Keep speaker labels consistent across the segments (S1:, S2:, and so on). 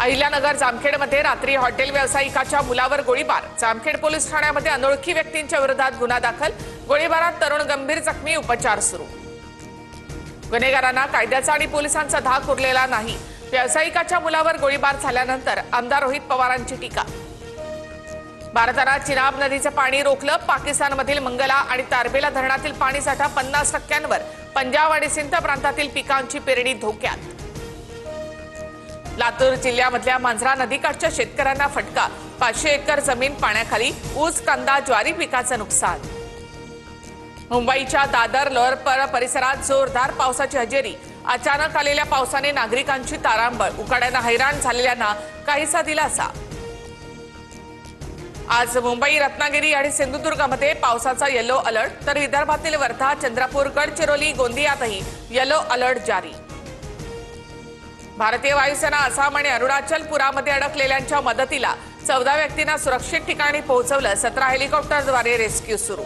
S1: अहिल्यानगर जामखेडमध्ये रात्री हॉटेल व्यावसायिकाच्या मुलावर गोळीबार। जामखेड पोलीस ठाण्यामध्ये अनोळखी व्यक्तींच्या विरोधात गुन्हा दाखल। गोळीबारात तरुण गंभीर जखमी, उपचार सुरू। गुन्हेगारांना कायद्याचा आणि पोलिसांचा धाक उरलेला नाही। व्यावसायिकाच्या मुलावर गोळीबार झाल्यानंतर आमदार रोहित पवारांची टीका। भारताने चिनाब नदीचे पाणी रोखलं। पाकिस्तानमधील मंगला आणि तारबेला धरणातील पाणीसाठा 50%वर। पंजाब आणि सिंध प्रांतातील पिकांची पेरणी धोक्यात। लातूर जिल्ह्यामधल्या मांजरा नदीकाठच्या शेतकऱ्यांना फटका। 500 एकर जमीन पाण्याखाली। ऊस, कांदा, ज्वारी पिकाचं नुकसान। मुंबईच्या दादर लोअर परिसरात जोरदार पावसाची हजेरी। अचानक आलेल्या पावसाने नागरिकांची तारांबळ। उकाड्याने हैराण झालेल्यांना काहीसा दिलासा। आज मुंबई, रत्नागिरी आणि सिंधुदुर्गमध्ये पावसाचा येलो अलर्ट, तर विदर्भातील वर्धा, चंद्रपूर, गडचिरोली, गोंदियातही येलो अलर्ट जारी। भारतीय वायुसेना आसाम आणि अरुणाचल पुरामध्ये अडकलेल्यांच्या मदतीला 14 व्यक्तींना सुरक्षित ठिकाणी पोहोचवलं। 17 हेलिकॉप्टरद्वारे रेस्क्यू सुरू।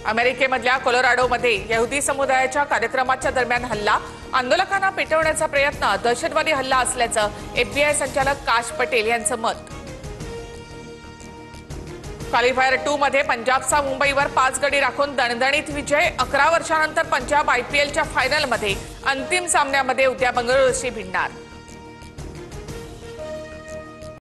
S1: अमेरिकेमधल्या कोलोराडोमध्ये यहुदी समुदायाच्या कार्यक्रमाच्या दरम्यान हल्ला। आंदोलकांना पेटवण्याचा प्रयत्न दहशतवादी हल्ला असल्याचं FBI संचालक काश पटेल यांचं मत। क्वालिफायर 2 मध्ये पंजाबचा मुंबईवर 5 गडी राखून दणदणीत विजय। 11 वर्षांनंतर पंजाब IPLच्या फायनलमध्ये। अंतिम सामन्यामध्ये उद्या बंगळुरूशी भिडणार।